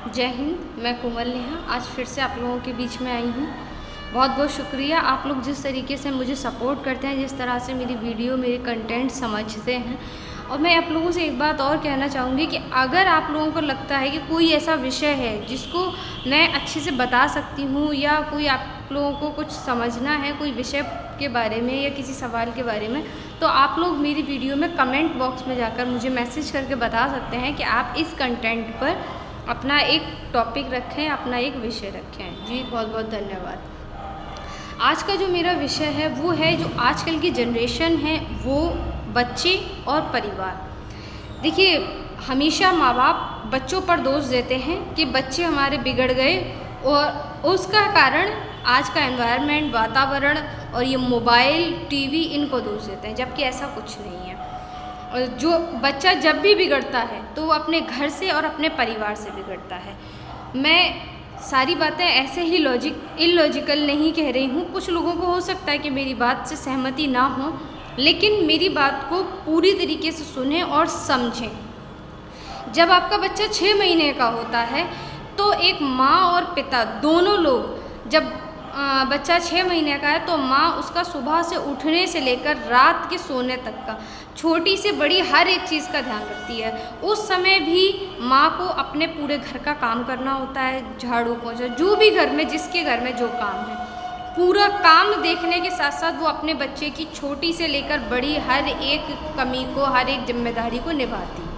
जय हिंद। मैं कोमल नेहा आज फिर से आप लोगों के बीच में आई हूँ। बहुत बहुत शुक्रिया आप लोग जिस तरीके से मुझे सपोर्ट करते हैं, जिस तरह से मेरी वीडियो मेरे कंटेंट समझते हैं। और मैं आप लोगों से एक बात और कहना चाहूँगी कि अगर आप लोगों को लगता है कि कोई ऐसा विषय है जिसको मैं अच्छे से बता सकती हूँ, या कोई आप लोगों को कुछ समझना है कोई विषय के बारे में या किसी सवाल के बारे में, तो आप लोग मेरी वीडियो में कमेंट बॉक्स में जाकर मुझे मैसेज करके बता सकते हैं कि आप इस कंटेंट पर अपना एक टॉपिक रखें, अपना एक विषय रखें। जी बहुत बहुत धन्यवाद। आज का जो मेरा विषय है वो है जो आजकल की जनरेशन है, वो बच्चे और परिवार। देखिए, हमेशा माँ बाप बच्चों पर दोष देते हैं कि बच्चे हमारे बिगड़ गए, और उसका कारण आज का एनवायरनमेंट, वातावरण और ये मोबाइल, टीवी, इनको दोष देते हैं, जबकि ऐसा कुछ नहीं है। और जो बच्चा जब भी बिगड़ता है तो वो अपने घर से और अपने परिवार से बिगड़ता है। मैं सारी बातें ऐसे ही इलॉजिकल नहीं कह रही हूँ। कुछ लोगों को हो सकता है कि मेरी बात से सहमति ना हो, लेकिन मेरी बात को पूरी तरीके से सुनें और समझें। जब आपका बच्चा 6 महीने का होता है तो एक माँ और पिता दोनों लोग, जब बच्चा 6 महीने का है तो माँ उसका सुबह से उठने से लेकर रात के सोने तक का छोटी से बड़ी हर एक चीज़ का ध्यान रखती है। उस समय भी माँ को अपने पूरे घर का काम करना होता है, झाड़ू पोंछा, जो भी घर में जिसके घर में जो काम है, पूरा काम देखने के साथ साथ वो अपने बच्चे की छोटी से लेकर बड़ी हर एक कमी को, हर एक जिम्मेदारी को निभाती है।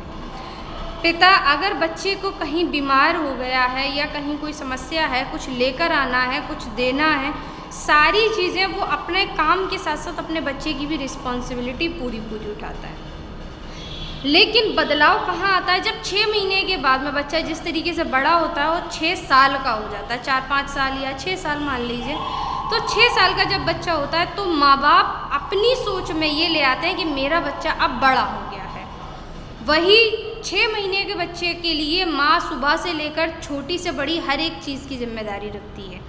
पिता अगर बच्चे को कहीं बीमार हो गया है या कहीं कोई समस्या है, कुछ लेकर आना है, कुछ देना है, सारी चीज़ें वो अपने काम के साथ साथ अपने बच्चे की भी रिस्पॉन्सिबिलिटी पूरी उठाता है। लेकिन बदलाव कहाँ आता है? जब 6 महीने के बाद में बच्चा जिस तरीके से बड़ा होता है वो 6 साल का हो जाता है, 4-5 साल या 6 साल मान लीजिए। तो 6 साल का जब बच्चा होता है तो माँ बाप अपनी सोच में ये ले आते हैं कि मेरा बच्चा अब बड़ा हो गया है। वही 6 महीने के बच्चे के लिए माँ सुबह से लेकर छोटी से बड़ी हर एक चीज़ की जिम्मेदारी रखती है।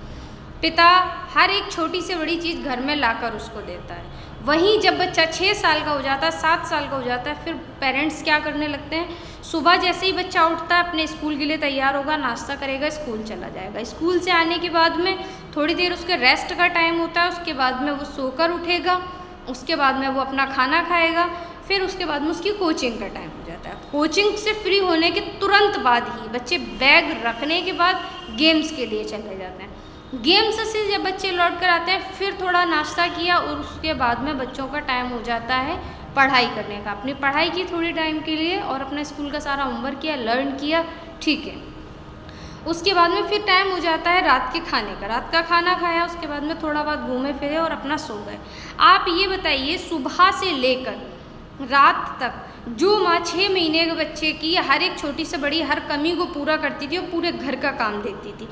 पिता हर एक छोटी से बड़ी चीज़ घर में लाकर उसको देता है। वहीं जब बच्चा 6 साल का हो जाता है, 7 साल का हो जाता है, फिर पेरेंट्स क्या करने लगते हैं? सुबह जैसे ही बच्चा उठता है अपने स्कूल के लिए तैयार होगा, नाश्ता करेगा, स्कूल चला जाएगा। स्कूल से आने के बाद में थोड़ी देर उसके रेस्ट का टाइम होता है, उसके बाद में वो सोकर उठेगा, उसके बाद में वो अपना खाना खाएगा, फिर उसके बाद में उसकी कोचिंग का टाइम हो जाता है। कोचिंग से फ्री होने के तुरंत बाद ही बच्चे बैग रखने के बाद गेम्स के लिए चले जाते हैं। गेम्स से जब बच्चे लौट कर आते हैं फिर थोड़ा नाश्ता किया और उसके बाद में बच्चों का टाइम हो जाता है पढ़ाई करने का। अपनी पढ़ाई की थोड़ी टाइम के लिए और अपना स्कूल का सारा होमवर्क किया, लर्न किया, ठीक है। उसके बाद में फिर टाइम हो जाता है रात के खाने का। रात का खाना खाया, उसके बाद में थोड़ा बहुत घूमे फिरे और अपना सो गए। आप ये बताइए, सुबह से लेकर रात तक जो माँ 6 महीने के बच्चे की हर एक छोटी से बड़ी हर कमी को पूरा करती थी और पूरे घर का काम देखती थी,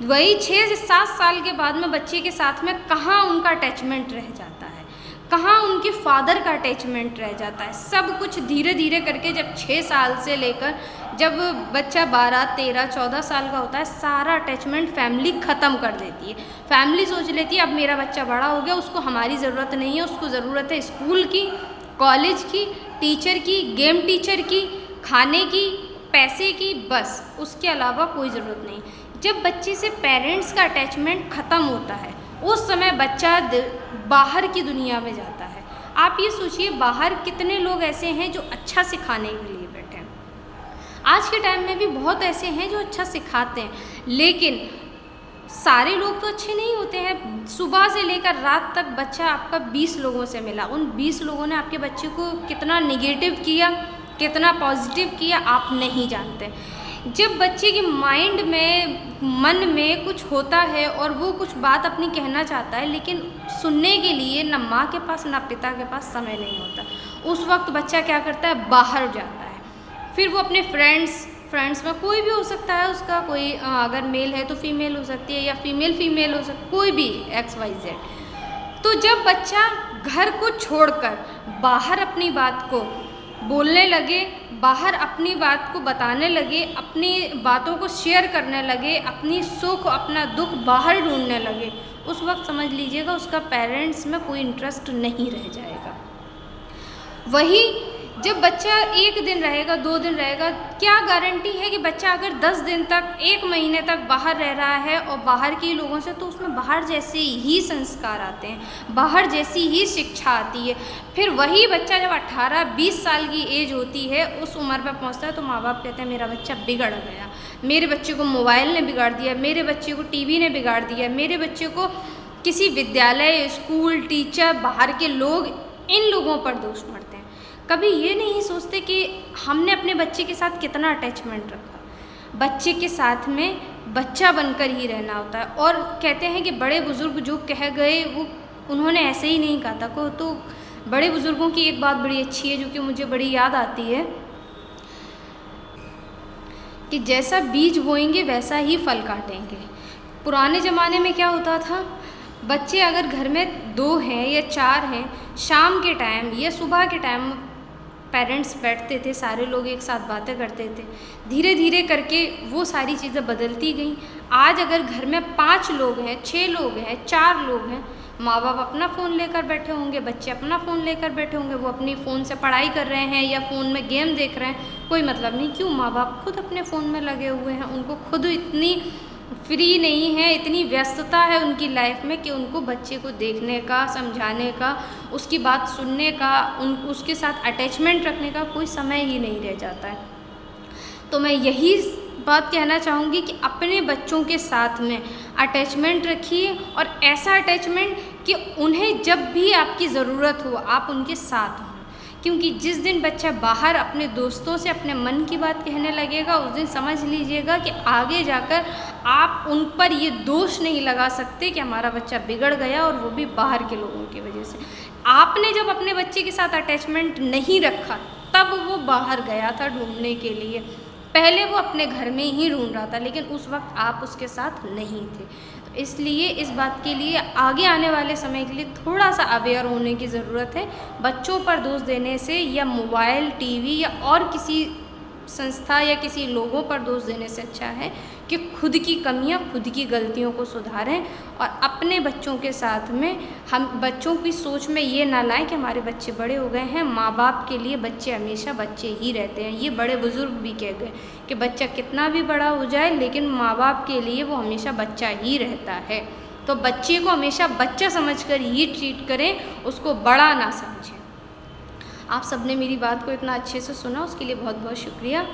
वही 6 से 7 साल के बाद में बच्चे के साथ में कहाँ उनका अटैचमेंट रह जाता है, कहाँ उनके फादर का अटैचमेंट रह जाता है। सब कुछ धीरे धीरे करके जब 6 साल से लेकर जब बच्चा 12, 13, 14 साल का होता है, सारा अटैचमेंट फैमिली ख़त्म कर देती है। फैमिली सोच लेती है अब मेरा बच्चा बड़ा हो गया, उसको हमारी ज़रूरत नहीं है, उसको ज़रूरत है स्कूल की, कॉलेज की, टीचर की, गेम टीचर की, खाने की, पैसे की, बस उसके अलावा कोई ज़रूरत नहीं। जब बच्चे से पेरेंट्स का अटैचमेंट ख़त्म होता है उस समय बच्चा बाहर की दुनिया में जाता है। आप ये सोचिए, बाहर कितने लोग ऐसे हैं जो अच्छा सिखाने के लिए बैठे हैं। आज के टाइम में भी बहुत ऐसे हैं जो अच्छा सिखाते हैं, लेकिन सारे लोग तो अच्छे नहीं होते हैं। सुबह से लेकर रात तक बच्चा आपका 20 लोगों से मिला, उन 20 लोगों ने आपके बच्चे को कितना निगेटिव किया, कितना पॉजिटिव किया, आप नहीं जानते। जब बच्चे के माइंड में, मन में कुछ होता है और वो कुछ बात अपनी कहना चाहता है, लेकिन सुनने के लिए ना माँ के पास ना पिता के पास समय नहीं होता, उस वक्त बच्चा क्या करता है? बाहर जाता है। फिर वो अपने फ्रेंड्स में, कोई भी हो सकता है उसका, कोई अगर मेल है तो फीमेल हो सकती है या फीमेल हो सकती, कोई भी XYZ। तो जब बच्चा घर को छोड़कर बाहर अपनी बात को बोलने लगे, बाहर अपनी बात को बताने लगे, अपनी बातों को शेयर करने लगे, अपनी सुख अपना दुख बाहर ढूंढने लगे, उस वक्त समझ लीजिएगा उसका पेरेंट्स में कोई इंटरेस्ट नहीं रह जाएगा। वही जब बच्चा 1 दिन रहेगा, 2 दिन रहेगा, क्या गारंटी है कि बच्चा अगर 10 दिन तक, 1 महीने तक बाहर रह रहा है और बाहर के लोगों से, तो उसमें बाहर जैसे ही संस्कार आते हैं, बाहर जैसी ही शिक्षा आती है। फिर वही बच्चा जब 18-20 साल की एज होती है, उस उम्र पर पहुंचता है, तो माँ बाप कहते हैं मेरा बच्चा बिगड़ गया, मेरे बच्चे को मोबाइल ने बिगाड़ दिया, मेरे बच्चे को टीवी ने बिगाड़ दिया, मेरे बच्चे को किसी विद्यालय, स्कूल, टीचर, बाहर के लोग, इन लोगों पर दोष मढ़ते हैं। कभी ये नहीं सोचते कि हमने अपने बच्चे के साथ कितना अटैचमेंट रखा। बच्चे के साथ में बच्चा बनकर ही रहना होता है। और कहते हैं कि बड़े बुज़ुर्ग जो कह गए वो उन्होंने ऐसे ही नहीं कहा था को। तो बड़े बुज़ुर्गों की एक बात बड़ी अच्छी है जो कि मुझे बड़ी याद आती है कि जैसा बीज बोएंगे वैसा ही फल काटेंगे। पुराने ज़माने में क्या होता था, बच्चे अगर घर में 2 हैं या 4 हैं, शाम के टाइम या सुबह के टाइम पेरेंट्स बैठते थे, सारे लोग एक साथ बातें करते थे। धीरे धीरे करके वो सारी चीज़ें बदलती गईं। आज अगर घर में 5 लोग हैं, 6 लोग हैं, 4 लोग हैं, माँ बाप अपना फ़ोन लेकर बैठे होंगे, बच्चे अपना फ़ोन लेकर बैठे होंगे, वो अपनी फ़ोन से पढ़ाई कर रहे हैं या फ़ोन में गेम देख रहे हैं, कोई मतलब नहीं। क्यों? माँ बाप खुद अपने फ़ोन में लगे हुए हैं, उनको खुद इतनी फ्री नहीं है, इतनी व्यस्तता है उनकी लाइफ में कि उनको बच्चे को देखने का, समझाने का, उसकी बात सुनने का, उसके साथ अटैचमेंट रखने का कोई समय ही नहीं रह जाता है। तो मैं यही बात कहना चाहूँगी कि अपने बच्चों के साथ में अटैचमेंट रखिए, और ऐसा अटैचमेंट कि उन्हें जब भी आपकी ज़रूरत हो आप उनके साथ हों। क्योंकि जिस दिन बच्चा बाहर अपने दोस्तों से अपने मन की बात कहने लगेगा, उस दिन समझ लीजिएगा कि आगे जाकर आप उन पर ये दोष नहीं लगा सकते कि हमारा बच्चा बिगड़ गया, और वो भी बाहर के लोगों की वजह से। आपने जब अपने बच्चे के साथ अटैचमेंट नहीं रखा, तब वो बाहर गया था ढूंढने के लिए। पहले वो अपने घर में ही ढूंढ रहा था, लेकिन उस वक्त आप उसके साथ नहीं थे। तो इसलिए इस बात के लिए आगे आने वाले समय के लिए थोड़ा सा अवेयर होने की ज़रूरत है। बच्चों पर दोष देने से, या मोबाइल, टीवी या और किसी संस्था या किसी लोगों पर दोष देने से अच्छा है कि खुद की कमियां, खुद की गलतियों को सुधारें, और अपने बच्चों के साथ में हम बच्चों की सोच में ये ना लाएं कि हमारे बच्चे बड़े हो गए हैं, माँ बाप के लिए बच्चे हमेशा बच्चे ही रहते हैं। ये बड़े बुज़ुर्ग भी कह गए कि बच्चा कितना भी बड़ा हो जाए, लेकिन माँ बाप के लिए वो हमेशा बच्चा ही रहता है। तो बच्चे को हमेशा बच्चा समझकर ही ट्रीट करें, उसको बड़ा ना समझें। आप सबने मेरी बात को इतना अच्छे से सुना, उसके लिए बहुत बहुत शुक्रिया।